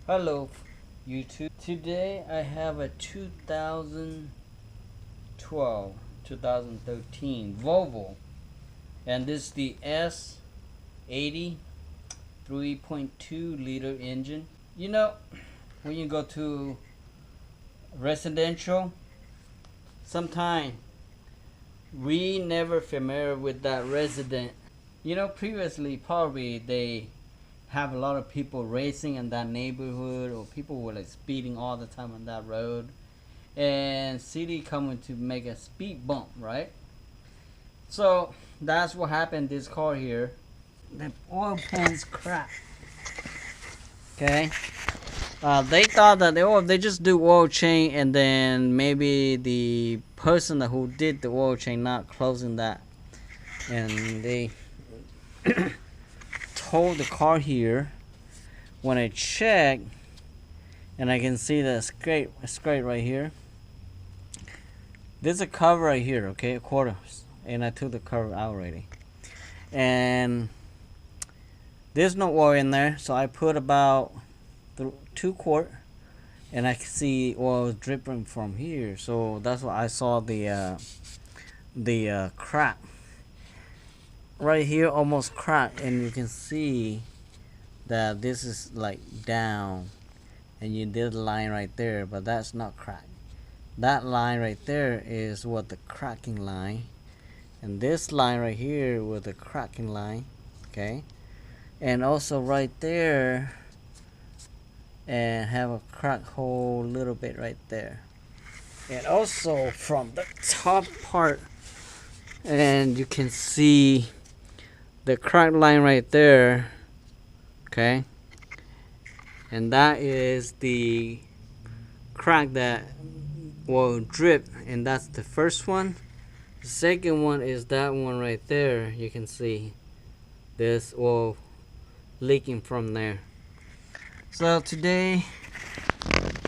Hello YouTube. Today I have a 2012 2013 Volvo, and this is the S80 3.2 liter engine. You know, when you go to residential, sometimes we never familiar with that resident. You know, previously probably they have a lot of people racing in that neighborhood, or people were like speeding all the time on that road, and city coming to make a speed bump, right? So that's what happened this car here. The oil pan's cracked. Okay. They thought that they just do oil change, and then maybe the person who did the oil change not closing that, and they told the car here. When I check, and I can see the scrape right here. There's a cover right here, okay, a quarter, and I took the cover out already. And there's no oil in there, so I put about 2 quart, and I can see oil dripping from here. So that's why I saw the crack right here, almost cracked, and you can see that this is like down, and you did a line right there, but that's not cracked. That line right there is what the cracking line, and this line right here with the cracking line, okay, and also right there, and have a crack hole little bit right there, and also from the top part, and you can see the crack line right there. Okay, and that is the crack that will drip, and that's the first one. The second one is that one right there. You can see this oil leaking from there. So today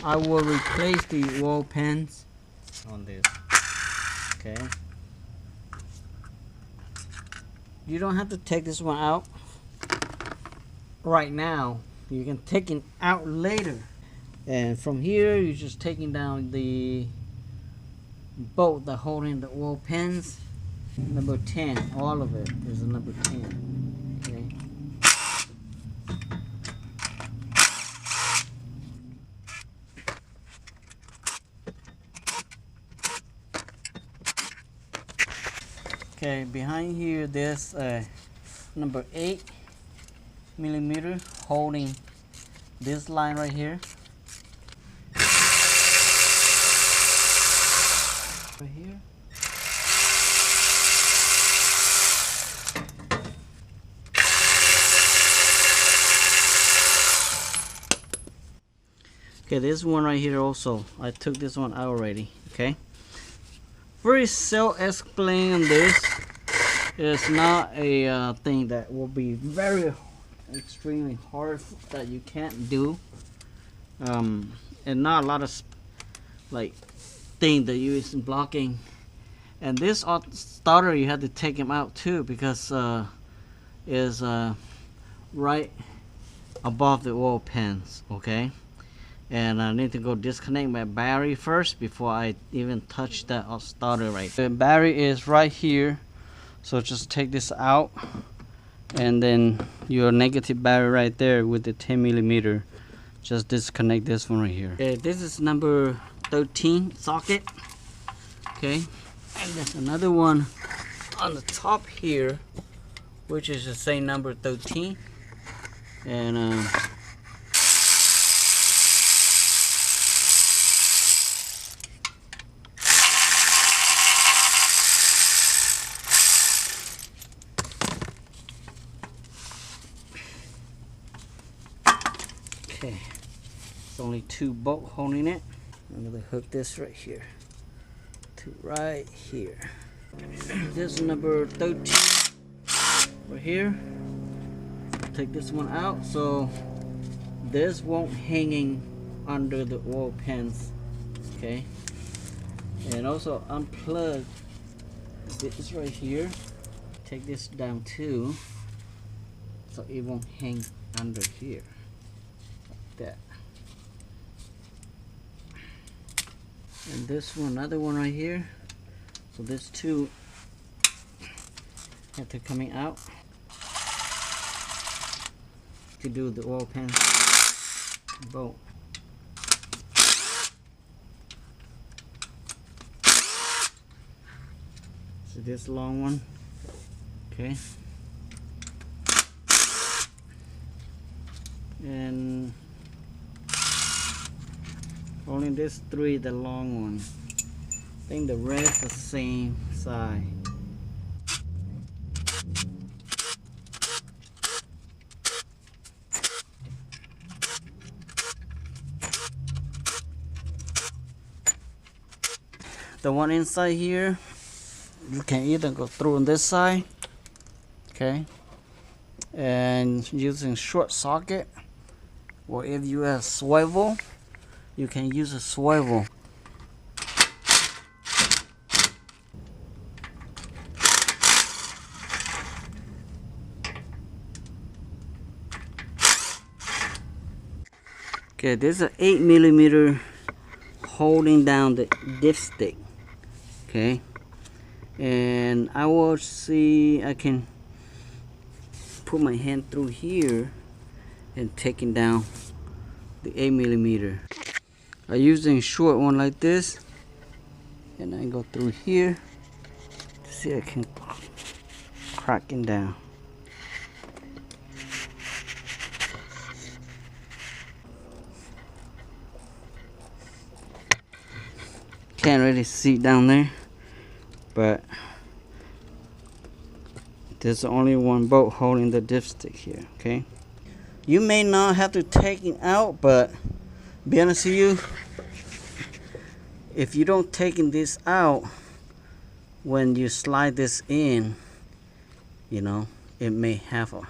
I will replace the oil pans on this. Okay, you don't have to take this one out right now. You can take it out later, and from here you're just taking down the bolt that holding the oil pans. Number 10, all of it is a number 10. Okay, okay, behind here there's number 8 millimeter holding this line right here. Right here. Okay, this one right here also, I took this one out already. Okay, very self-explain on this. It's not a thing that will be very extremely hard that you can't do, and not a lot of like thing that you is blocking. And this starter, you have to take him out too, because is right above the oil pans. Okay, and I need to go disconnect my battery first before I even touch that starter. Right, the battery is right here, so just take this out, and then your negative battery right there with the 10 millimeter. Just disconnect this one right here. Okay, this is number 13 socket. Okay, and there's another one on the top here, which is the same number 13. And okay, it's only 2 bolts holding it. I'm gonna hook this right here to right here. This is number 13 right here. Take this one out so this won't hanging under the oil pans. Okay, and also unplug this right here. Take this down too, so it won't hang under here like that. And this one, another one right here. So there's two that are coming out to do the oil pan bolt. So this long one, okay, and only this three, the long one. I think the rest the same size. The one inside here, you can either go through on this side, okay, and using short socket, or if you have swivel, you can use a swivel. Okay, this is an 8mm holding down the dipstick. Okay, and I will see, I can put my hand through here and taking down the 8mm. I'm using short one like this, and I go through here to see I can crack it down. Can't really see down there, but there's only one bolt holding the dipstick here. Okay, you may not have to take it out, but be honest with you, if you don't take this out when you slide this in, you know, it may have a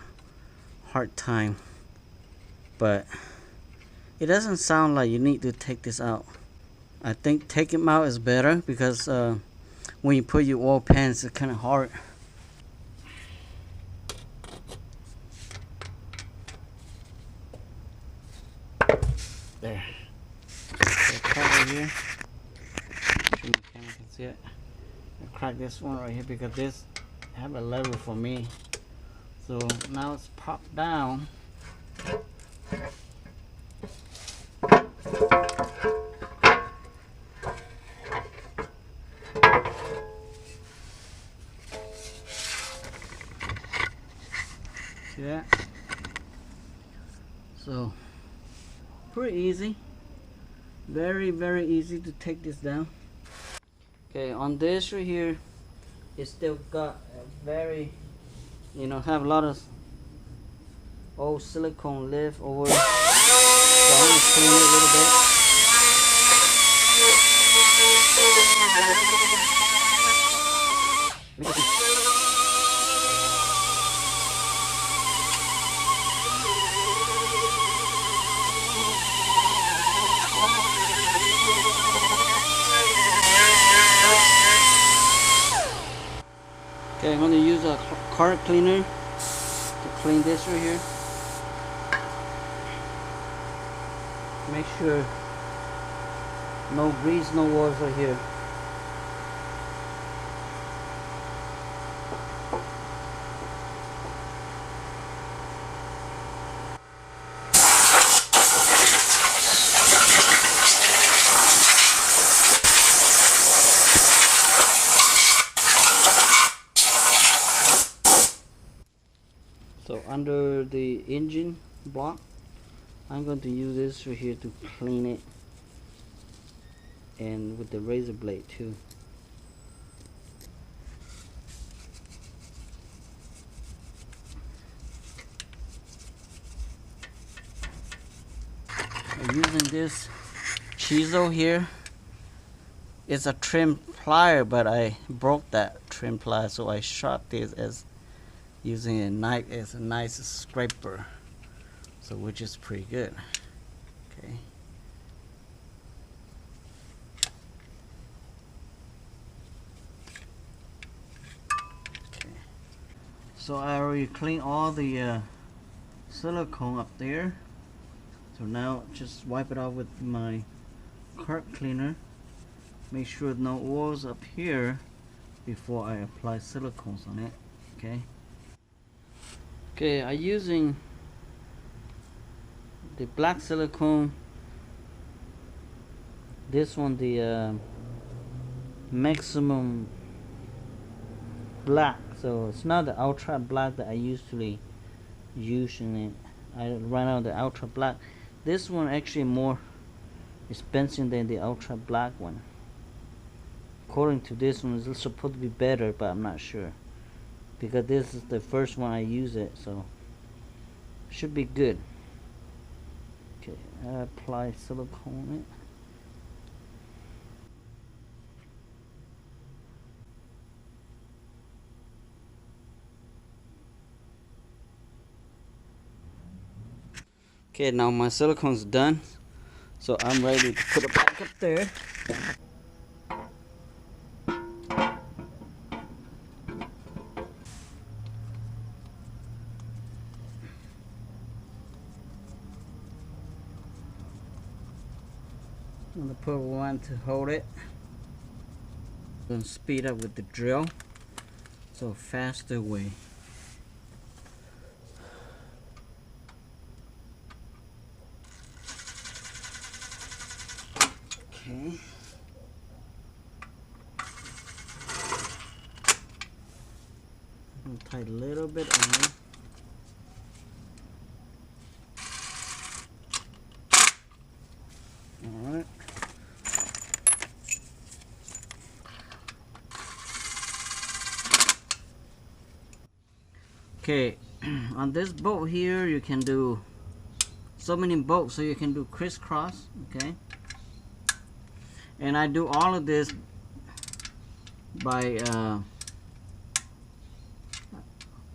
hard time, but it doesn't sound like you need to take this out. I think taking them out is better, because when you put your oil pans, it's kind of hard. There. So crack right here. Make sure my camera can see it. I crack this one right here because this have a lever for me. So now it's popped down. See that? So pretty easy, very easy to take this down. Okay, on this right here, it still got a very, you know, have a lot of old silicone left over. So I'm gonna clean it a little bit. Okay, I'm going to use a car cleaner to clean this right here. Make sure no grease, no oils right here. So under the engine block, I'm going to use this right here to clean it, and with the razor blade too. I'm using this chisel here. It's a trim plier, but I broke that trim plier, so I shot this as using a knife as a nice scraper, so which is pretty good. Okay. Okay. So I already cleaned all the silicone up there. So now just wipe it off with my cart cleaner. make sure no oils up here before I apply silicones on it. Okay, I'm using the black silicone. This one, the maximum black, so it's not the ultra black that I usually use in it. I ran out of the ultra black. This one actually more expensive than the ultra black one. According to this one, it's supposed to be better, but I'm not sure because this is the first one I use it, so should be good. Okay, I apply silicone on it. Okay, now my silicone's done, so I'm ready to put it back up there. I'm gonna put one to hold it. I'm gonna speed up with the drill, so faster way. Okay. I'm gonna tie a little bit on. Alright. Okay, on this bolt here you can do so many bolts, so you can do crisscross, okay? And I do all of this by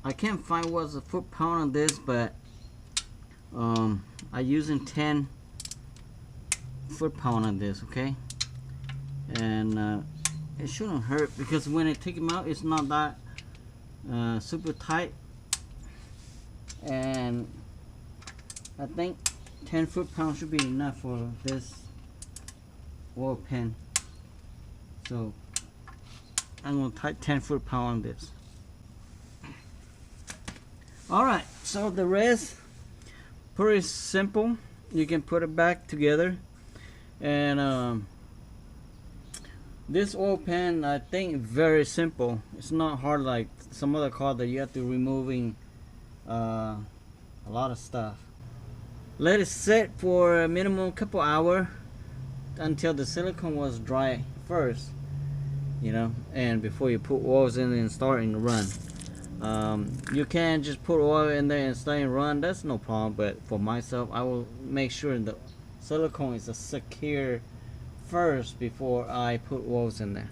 I can't find what's the foot-pound on this, but I using 10 foot-pound on this, okay? And it shouldn't hurt because when I take them out, it's not that super tight. And I think 10 foot-pound should be enough for this oil pen. So I'm gonna type 10 foot-pound on this. Alright, so the rest pretty simple. You can put it back together. And this oil pan, I think, very simple. It's not hard like some other car that you have to removing a lot of stuff. Let it sit for a minimum couple hours until the silicone was dry first, you know, and before you put oils in and starting to run. You can just put oil in there and start and run, that's no problem, but for myself I will make sure the silicone is secure first before I put oils in there.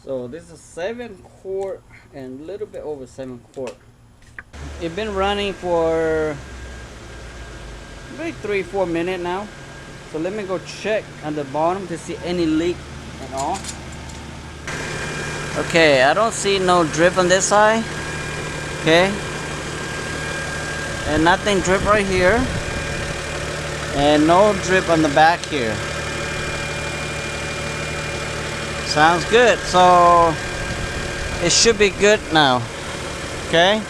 So this is 7 quart and a little bit over 7 quart. It's been running for maybe 3-4 minutes now. So let me go check at the bottom to see any leak at all. Okay, I don't see no drip on this side. Okay. And nothing drip right here. And no drip on the back here. Sounds good. So it should be good now. Okay.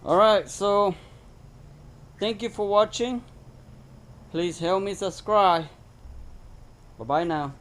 Alright, so thank you for watching. Please help me subscribe. Bye bye now.